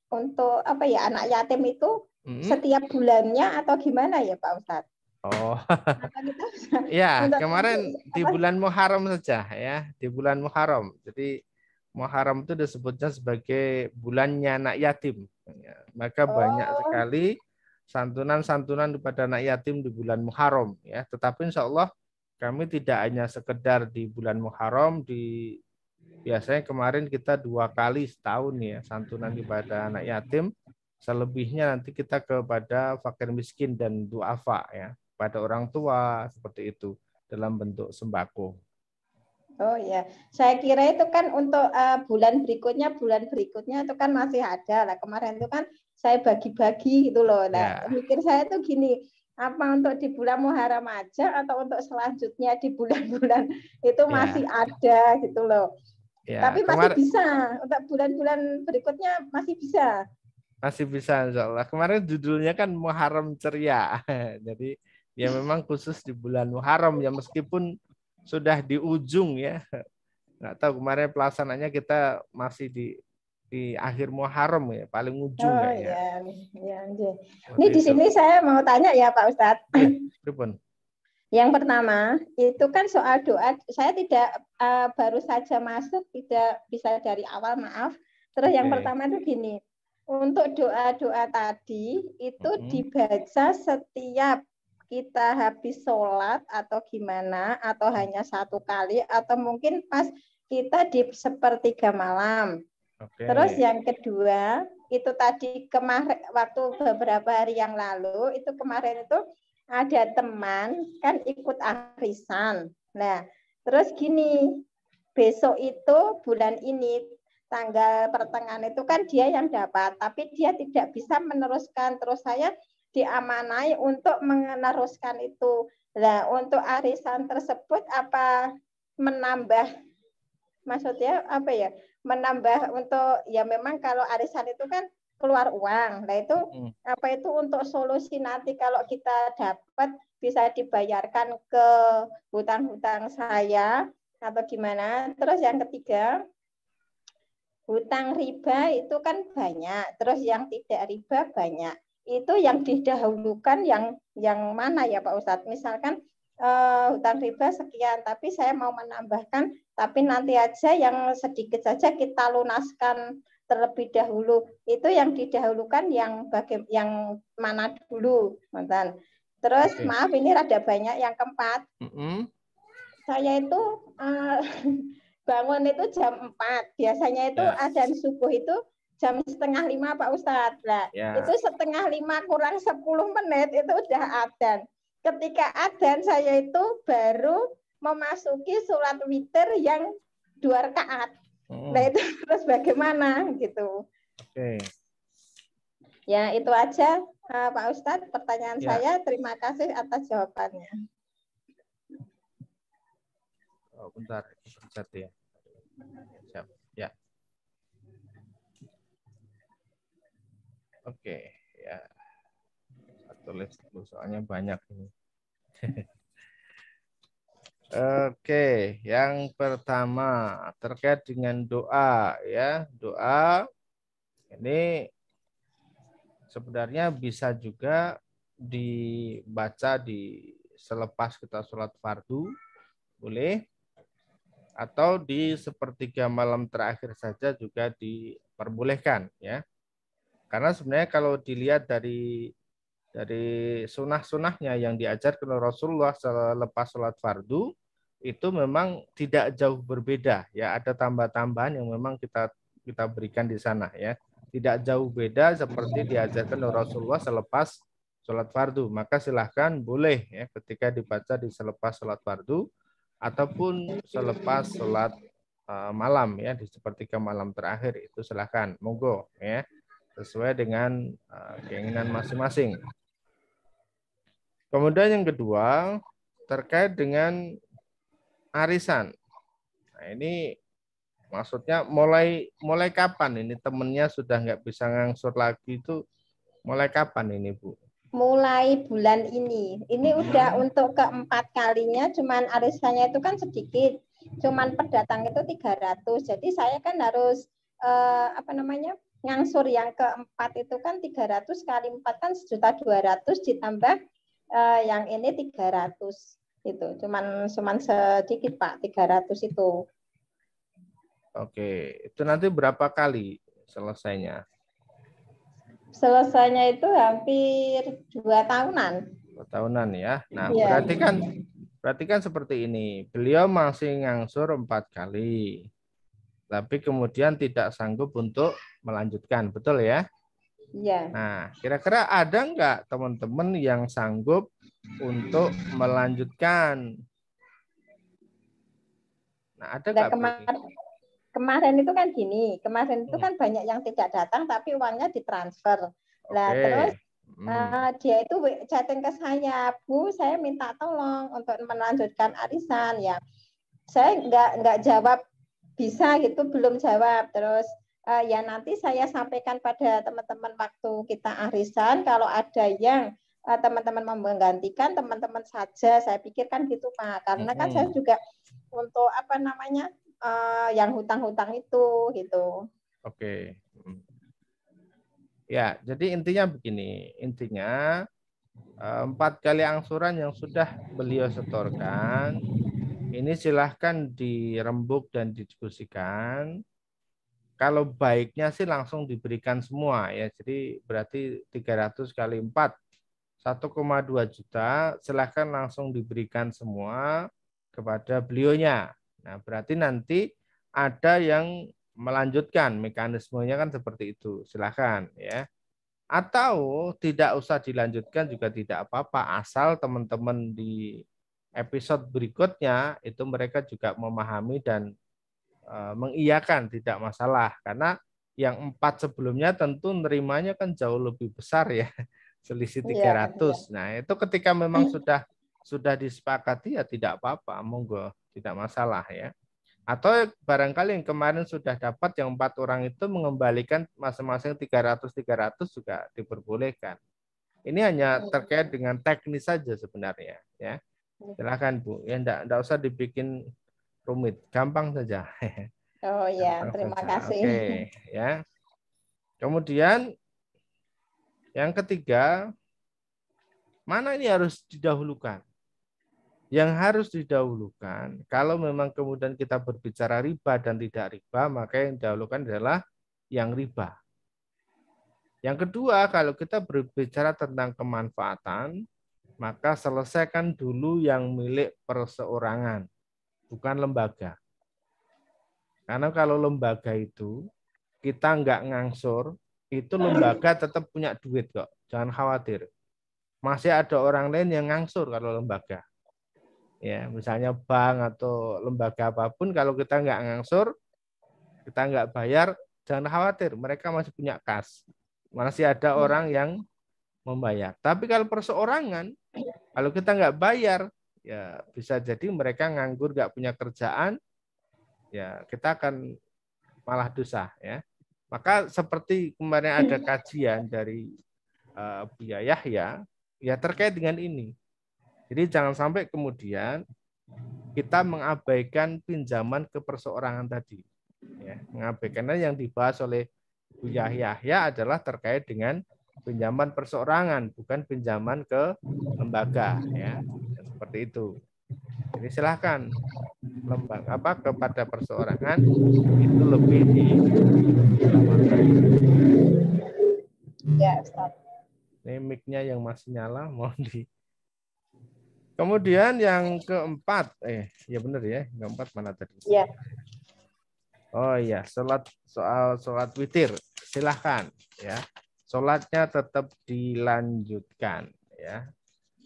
untuk anak yatim itu setiap bulannya atau gimana ya Pak Ustadz? Oh, ya kemarin di bulan Muharram saja ya, di bulan Muharram. Jadi Muharram itu disebutnya sebagai bulannya anak yatim. Maka banyak sekali santunan-santunan kepada anak yatim di bulan Muharram ya. Tetapi insya Allah kami tidak hanya sekedar di bulan Muharram, biasanya kemarin kita 2 kali setahun ya santunan kepada anak yatim. Selebihnya nanti kita kepada fakir miskin dan duafa ya, pada orang tua seperti itu dalam bentuk sembako. Oh ya, saya kira itu kan untuk bulan berikutnya itu kan masih ada lah. Kemarin itu kan saya bagi-bagi gitu loh. Nah, mikir saya tuh gini, apa untuk di bulan Muharram aja atau untuk selanjutnya di bulan-bulan itu masih ada gitu loh. Ya, tapi masih bisa untuk bulan-bulan berikutnya masih bisa. Masih bisa insya Allah. Kemarin judulnya kan Muharram Ceria. Jadi ya memang khusus di bulan Muharram ya meskipun sudah di ujung ya. Nggak tahu kemarin pelaksanaannya kita masih di akhir Muharram ya, paling ujung ya. Ini di sini saya mau tanya ya Pak Ustadz. Yang pertama itu kan soal doa. Saya tidak baru saja masuk, tidak bisa dari awal maaf. Terus yang pertama itu gini, untuk doa-doa tadi itu dibaca setiap kita habis sholat atau gimana, atau hanya satu kali, atau mungkin pas kita di sepertiga malam. Terus yang kedua, itu tadi kemarin waktu beberapa hari yang lalu, itu kemarin itu ada teman kan ikut arisan. Nah, terus gini, besok itu bulan ini tanggal pertengahan itu kan dia yang dapat, tapi dia tidak bisa meneruskan. Terus saya diamanai untuk meneruskan itu. Nah, untuk arisan tersebut apa menambah, maksudnya apa ya? Menambah untuk, ya memang kalau arisan itu kan keluar uang. Nah itu apa itu untuk solusi nanti kalau kita dapat bisa dibayarkan ke hutang-hutang saya atau gimana. Terus yang ketiga, hutang riba itu kan banyak, terus yang tidak riba banyak. Itu yang didahulukan yang mana ya Pak Ustadz? Misalkan hutang riba sekian, tapi saya mau menambahkan, tapi nanti aja yang sedikit saja kita lunaskan terlebih dahulu. Itu yang didahulukan yang mana dulu, mantan. Terus maaf ini rada banyak yang keempat. Saya itu bangun itu jam 4. Biasanya itu adzan subuh itu jam 4:30 Pak Ustadz. Nah, itu 4:30 kurang 10 menit itu udah adzan. Ketika adzan saya itu baru memasuki sholat witir yang 2 rakaat. Nah itu terus bagaimana gitu. Oke. Ya itu aja Pak Ustadz pertanyaan saya. Terima kasih atas jawabannya. Oh, bentar, pencet ya. Siap. Ya. Oke, ya. Saya tulis dulu soalnya banyak ini. Oke, yang pertama terkait dengan doa ya. Doa ini sebenarnya bisa juga dibaca di selepas kita sholat fardu, boleh, atau di sepertiga malam terakhir saja juga diperbolehkan ya. Karena sebenarnya kalau dilihat dari sunah-sunahnya yang diajarkan oleh Rasulullah selepas sholat fardu, itu memang tidak jauh berbeda ya, ada tambah-tambahan yang memang kita berikan di sana ya, tidak jauh beda seperti diajarkan oleh Rasulullah selepas sholat fardu. Maka silahkan boleh ya ketika dibaca di selepas sholat fardu ataupun selepas sholat malam ya, di sepertiga malam terakhir itu silahkan, monggo ya, sesuai dengan keinginan masing-masing. Kemudian yang kedua terkait dengan arisan. Nah, ini maksudnya mulai kapan ini temennya sudah nggak bisa ngangsur lagi, itu mulai kapan ini Bu? Mulai bulan ini. Ini udah untuk keempat kalinya, cuman arisannya itu kan sedikit. Cuman per datang itu 300. Jadi saya kan harus ngangsur yang keempat itu kan 300 kali 4 kan 1.200.000 ditambah yang ini 300 itu. Cuman sedikit Pak, 300 itu. Oke, itu nanti berapa kali selesainya? Selesainya itu hampir 2 tahunan. 2 tahunan ya. Nah, berarti kan seperti ini. Beliau masih ngangsur 4 kali. Tapi kemudian tidak sanggup untuk melanjutkan, betul ya? Iya. Nah, kira-kira ada nggak teman-teman yang sanggup untuk melanjutkan? Nah, ada nggak? Kemarin itu kan gini, kemarin itu kan banyak yang tidak datang tapi uangnya ditransfer. Nah, terus dia itu chatting ke saya, Bu, saya minta tolong untuk melanjutkan arisan ya. Saya nggak jawab bisa gitu, belum jawab. Terus ya nanti saya sampaikan pada teman-teman waktu kita arisan, kalau ada yang teman-teman menggantikan teman-teman saja. Saya pikirkan gitu Pak, karena kan saya juga untuk yang hutang-hutang itu gitu. Oke. Ya, jadi intinya begini. Intinya 4 kali angsuran yang sudah beliau setorkan, ini silahkan dirembuk dan didiskusikan. Kalau baiknya sih langsung diberikan semua ya. Jadi berarti 300 kali 4, 1,2 juta, silahkan langsung diberikan semua kepada beliaunya. Nah, berarti nanti ada yang melanjutkan, mekanismenya kan seperti itu. Silahkan ya. Atau tidak usah dilanjutkan juga tidak apa-apa, asal teman-teman di episode berikutnya itu mereka juga memahami dan mengiyakan, tidak masalah. Karena yang 4 sebelumnya tentu nerimanya kan jauh lebih besar ya, selisih 300. Nah itu ketika memang sudah disepakati ya tidak apa-apa, monggo, tidak masalah ya. Atau barangkali yang kemarin sudah dapat yang 4 orang itu mengembalikan masing-masing 300 juga diperbolehkan. Ini hanya terkait dengan teknis saja sebenarnya ya. Silakan Bu, ya enggak usah dibikin rumit, gampang saja. Oh ya, terima kasih. Oke, ya. Kemudian yang ketiga, mana ini harus didahulukan? Yang harus didahulukan, kalau memang kemudian kita berbicara riba dan tidak riba, maka yang didahulukan adalah yang riba. Yang kedua, kalau kita berbicara tentang kemanfaatan, maka selesaikan dulu yang milik perseorangan, bukan lembaga. Karena kalau lembaga itu, kita nggak ngangsur, itu lembaga tetap punya duit kok. Jangan khawatir. Masih ada orang lain yang ngangsur kalau lembaga. Ya, misalnya bank atau lembaga apapun, kalau kita nggak ngangsur, kita nggak bayar, jangan khawatir, mereka masih punya kas, masih ada orang yang membayar. Tapi kalau perseorangan, kalau kita nggak bayar, ya bisa jadi mereka nganggur, nggak punya kerjaan, ya kita akan malah dosa ya. Maka seperti kemarin ada kajian dari Buya Yahya, ya terkait dengan ini. Jadi jangan sampai kemudian kita mengabaikan pinjaman ke perseorangan tadi. Ya, mengabaikannya yang dibahas oleh Buya Yahya adalah terkait dengan pinjaman perseorangan, bukan pinjaman ke lembaga. Ya, seperti itu. Jadi silahkan kepada perseorangan itu lebih di. Ya, Ustaz. Ini mic-nya yang masih nyala, mohon di. Kemudian yang keempat, ya benar ya, yang keempat mana tadi? Iya. Oh iya, sholat witir, silahkan ya. Sholatnya tetap dilanjutkan ya.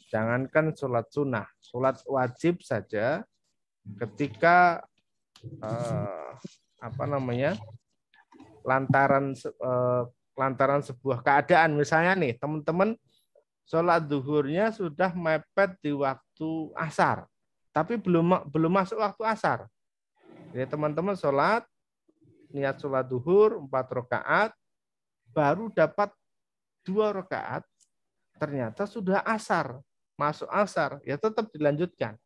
Jangankan sholat sunnah, sholat wajib saja ketika lantaran sebuah keadaan, misalnya nih teman-teman sholat zuhurnya sudah mepet di waktu asar, tapi belum masuk waktu asar. Jadi teman-teman sholat, niat sholat zuhur 4 rakaat, baru dapat 2 rakaat, ternyata sudah asar, masuk asar, ya tetap dilanjutkan.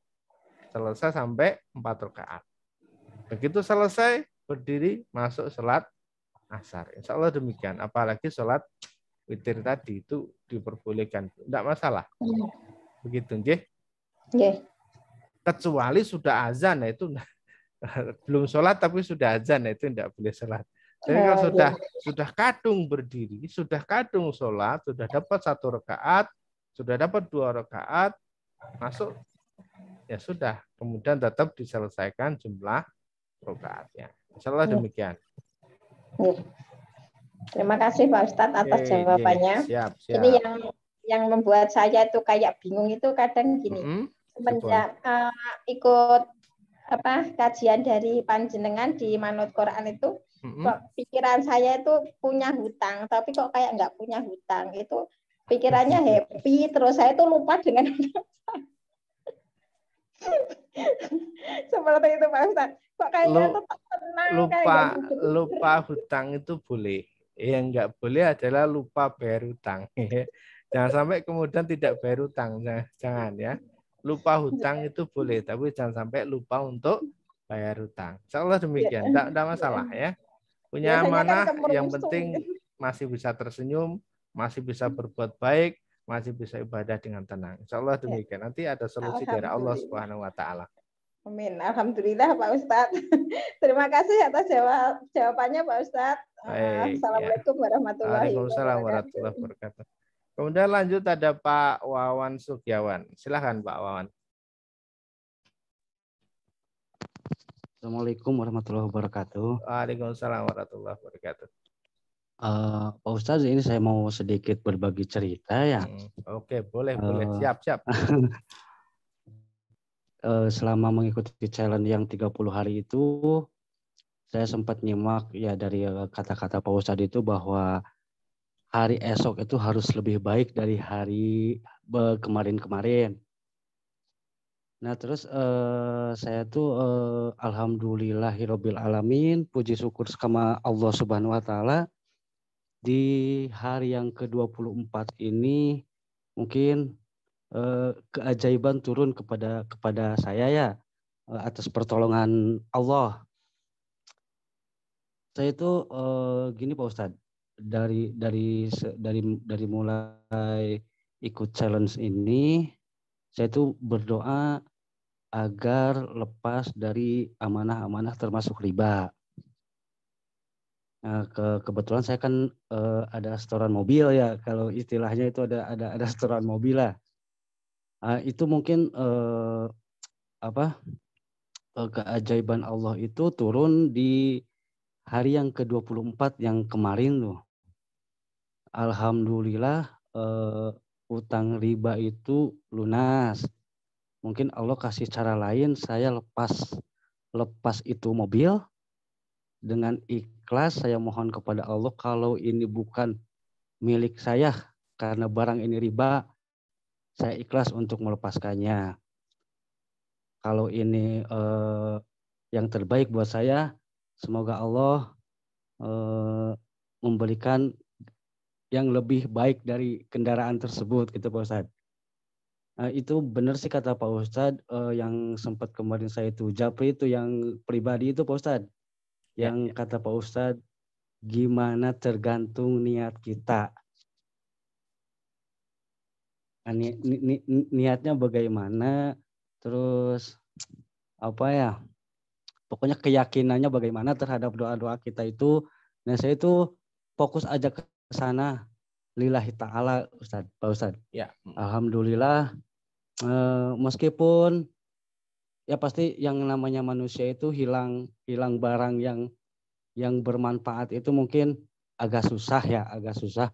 Selesai sampai 4 rakaat. Begitu selesai, berdiri, masuk sholat asar. Insya Allah demikian. Apalagi sholat witir tadi itu diperbolehkan, tidak masalah. Begitu, nggih? Nggih. Kecuali sudah azan, itu belum sholat tapi sudah azan, itu tidak boleh sholat. Jadi kalau sudah kadung berdiri, sudah kadung sholat, sudah dapat 1 rakaat, sudah dapat 2 rakaat, masuk, ya sudah. Kemudian tetap diselesaikan jumlah rakaatnya. Insya Allah demikian. Terima kasih Pak Ustadz atas jawabannya. Siap. Ini yang membuat saya itu kayak bingung itu kadang gini. Semenjak ikut kajian dari panjenengan di Manut Quran itu, kok pikiran saya itu punya hutang, tapi kok kayak nggak punya hutang. Itu pikirannya happy, terus saya itu lupa dengan seperti itu Pak Ustadz. Kok kayaknya tetap tenang. Lupa hutang itu boleh. Yang nggak boleh adalah lupa bayar hutang. Jangan sampai kemudian tidak bayar hutang. Jangan ya. Lupa hutang itu boleh, tapi jangan sampai lupa untuk bayar hutang. Insya Allah demikian. Tidak masalah ya. Punya amanah, yang penting masih bisa tersenyum, masih bisa berbuat baik, masih bisa ibadah dengan tenang. Insya Allah demikian. Nanti ada solusi dari Allah Subhanahu wa Ta'ala. Amin. Alhamdulillah Pak Ustadz. Terima kasih atas jawabannya Pak Ustadz. Assalamualaikum warahmatullahi wabarakatuh. Kemudian lanjut ada Pak Wawan Sugiawan. Silahkan Pak Wawan. Assalamualaikum warahmatullahi wabarakatuh. Waalaikumsalam warahmatullahi wabarakatuh. Pak Ustadz, ini saya mau sedikit berbagi cerita ya. Oke, boleh. Siap. Selama mengikuti challenge yang 30 hari itu, saya sempat nyimak ya dari kata-kata Pak Ustadz itu bahwa hari esok itu harus lebih baik dari hari kemarin-kemarin. Nah terus saya tuh alhamdulillahirabbil alamin, puji syukur sama Allah Subhanahu wa taala, di hari yang ke-24 ini mungkin keajaiban turun kepada saya ya, atas pertolongan Allah. Saya itu gini Pak Ustadz, dari mulai ikut challenge ini, saya itu berdoa agar lepas dari amanah-amanah termasuk riba. Nah, kebetulan saya kan ada setoran mobil ya, kalau istilahnya itu ada setoran mobil lah. Itu mungkin keajaiban Allah itu turun di hari yang ke-24 yang kemarin tuh. Alhamdulillah utang riba itu lunas. Mungkin Allah kasih cara lain, saya lepas itu mobil dengan ikhlas. Saya mohon kepada Allah, kalau ini bukan milik saya karena barang ini riba, saya ikhlas untuk melepaskannya. Kalau ini yang terbaik buat saya, semoga Allah memberikan yang lebih baik dari kendaraan tersebut gitu Pak Ustadz. Itu benar sih kata Pak Ustadz, yang sempat kemarin saya itu japri itu yang pribadi itu Pak Ustadz. Yang kata Pak Ustadz, gimana tergantung niat kita. Niatnya bagaimana, terus apa ya, pokoknya keyakinannya bagaimana terhadap doa-doa kita itu. Nah saya itu fokus aja ke sana, lillahi ta'ala Pak Ustadz. Ya. Alhamdulillah, meskipun ya pasti yang namanya manusia itu hilang barang yang bermanfaat itu mungkin agak susah.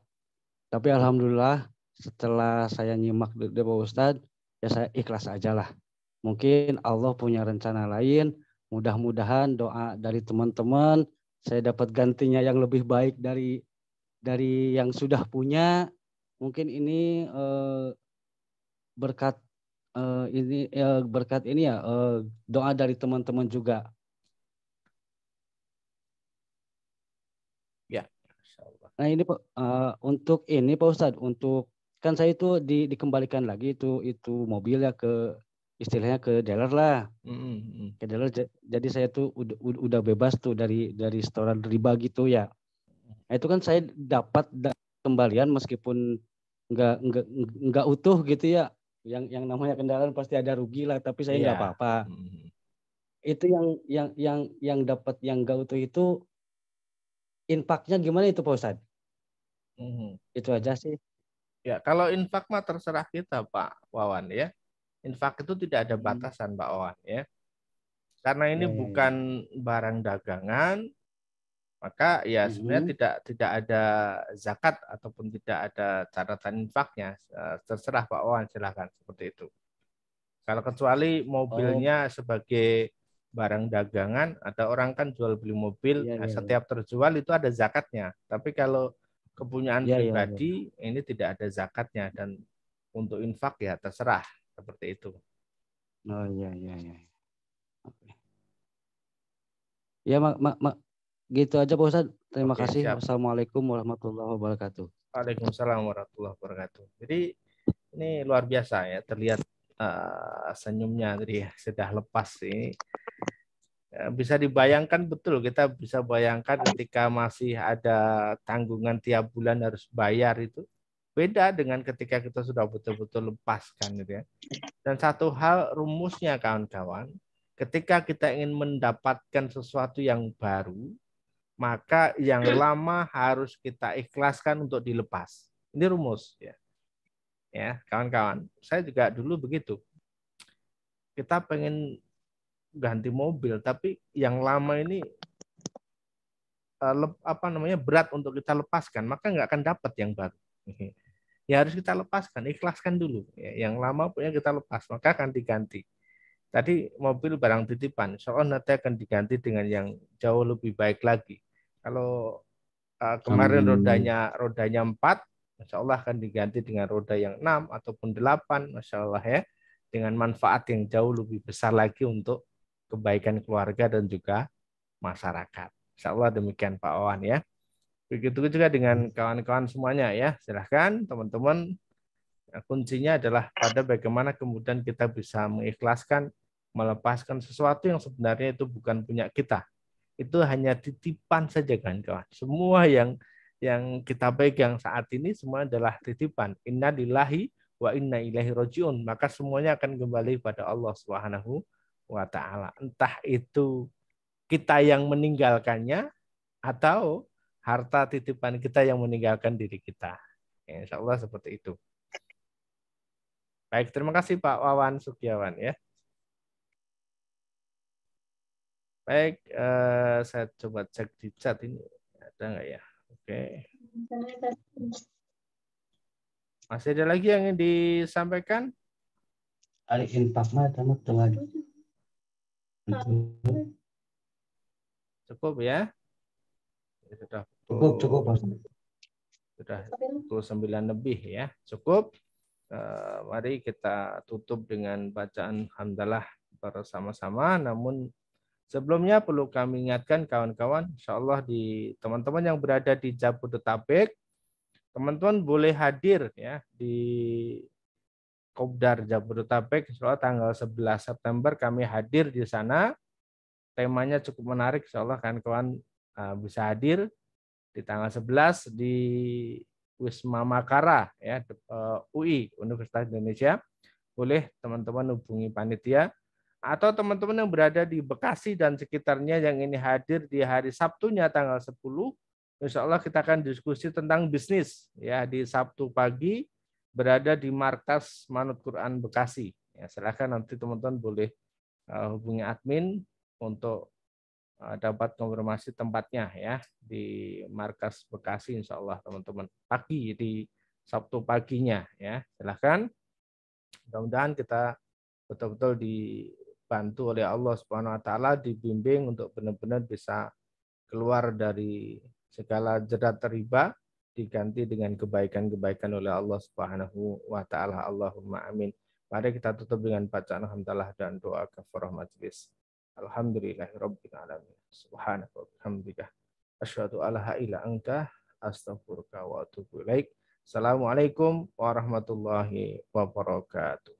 Tapi alhamdulillah setelah saya nyimak dari Pak Ustadz, ya saya ikhlas aja lah. Mungkin Allah punya rencana lain, mudah-mudahan doa dari teman-teman saya dapat gantinya yang lebih baik dari yang sudah punya. Mungkin ini berkat ini ya, doa dari teman-teman juga. Ya, nah ini Pak, untuk ini Pak Ustadz, untuk kan saya itu dikembalikan lagi itu mobil ya ke istilahnya ke dealer lah. Ke dealer, jadi saya tuh udah bebas tuh dari setoran riba gitu ya. Nah, itu kan saya dapat kembalian meskipun nggak utuh gitu ya. Yang namanya kendaraan pasti ada rugi lah, tapi saya nggak apa-apa. Itu yang dapat yang nggak utuh itu infaknya gimana itu Pak Ustadz? Itu aja sih. Ya, kalau infak mah terserah kita Pak Wawan ya. Infak itu tidak ada batasan Pak Wawan ya. Karena ini bukan barang dagangan, maka ya sebenarnya tidak ada zakat ataupun tidak ada catatan infaknya. Terserah Pak Wawan, silakan seperti itu. Kalau kecuali mobilnya sebagai barang dagangan, ada orang kan jual beli mobil, setiap terjual itu ada zakatnya. Tapi kalau kepunyaan pribadi ini tidak ada zakatnya, dan untuk infak ya terserah seperti itu. Oh iya. Oke. Ya gitu aja Pak Ustadz. Terima kasih. Siap. Wassalamualaikum warahmatullahi wabarakatuh. Waalaikumsalam warahmatullahi wabarakatuh. Jadi ini luar biasa ya, terlihat senyumnya tadi sudah lepas ini. Bisa dibayangkan betul, kita bisa bayangkan ketika masih ada tanggungan tiap bulan harus bayar, itu beda dengan ketika kita sudah betul-betul lepaskan gitu ya. Dan satu hal rumusnya kawan-kawan, ketika kita ingin mendapatkan sesuatu yang baru, maka yang lama harus kita ikhlaskan untuk dilepas. Ini rumus ya. Ya, kawan-kawan. Saya juga dulu begitu. Kita pengen ganti mobil, tapi yang lama ini berat untuk kita lepaskan, maka nggak akan dapat yang baru. Ya harus kita lepaskan, ikhlaskan dulu. Ya, yang lama punya kita lepas, maka akan diganti. Tadi mobil barang titipan, insya Allah nanti akan diganti dengan yang jauh lebih baik lagi. Kalau kemarin rodanya 4, insya Allah akan diganti dengan roda yang 6 ataupun 8, masya Allah ya, dengan manfaat yang jauh lebih besar lagi untuk kebaikan keluarga dan juga masyarakat. Insya Allah demikian Pak Wawan ya. Begitu juga dengan kawan-kawan semuanya ya. Silahkan teman-teman. Kuncinya adalah pada bagaimana kemudian kita bisa mengikhlaskan, melepaskan sesuatu yang sebenarnya itu bukan punya kita. Itu hanya titipan saja kan kawan. Semua yang kita pegang saat ini semua adalah titipan. Inna lillahi wa inna ilaihi rajiun. Maka semuanya akan kembali pada Allah Subhanahu wa taala. Entah itu kita yang meninggalkannya atau harta titipan kita yang meninggalkan diri kita. Ya, insya Allah seperti itu. Baik, terima kasih Pak Wawan Sugiawan ya. Baik, saya coba cek di chat ini ada nggak ya? Oke. Masih ada lagi yang ingin disampaikan? Ada infaknya kamu telah. Cukup ya? Sudah cukup. Sudah pukul 9 lebih ya. Cukup. Mari kita tutup dengan bacaan hamdalah bersama-sama. Namun sebelumnya perlu kami ingatkan kawan-kawan, insya Allah di teman-teman yang berada di Jabodetabek, teman-teman boleh hadir ya di Kopdar Jabodetabek. Insya Allah tanggal 11 September kami hadir di sana. Temanya cukup menarik, insya Allah kawan-kawan bisa hadir di tanggal 11 di Wisma Makara ya, UI Universitas Indonesia. Boleh teman-teman hubungi panitia atau teman-teman yang berada di Bekasi dan sekitarnya yang ini hadir di hari Sabtunya tanggal 10. Insya Allah kita akan diskusi tentang bisnis ya di Sabtu pagi berada di markas Manut Quran Bekasi. Ya, silakan nanti teman-teman boleh hubungi admin untuk dapat konfirmasi tempatnya ya di markas Bekasi insya Allah teman-teman pagi di Sabtu paginya ya. Silahkan, mudah-mudahan kita betul-betul dibantu oleh Allah Subhanahu Wa Taala, dibimbing untuk benar-benar bisa keluar dari segala jerat riba, diganti dengan kebaikan-kebaikan oleh Allah Subhanahu Wa Taala. Allahumma amin. Mari kita tutup dengan bacaan hamdalah dan doa kafarah majelis. Alhamdulillahirabbil alamin. Subhanaka wa bihamdika asyhadu alla ilaha illa anta astaghfiruka wa atubu ilaik. Assalamualaikum warahmatullahi wabarakatuh.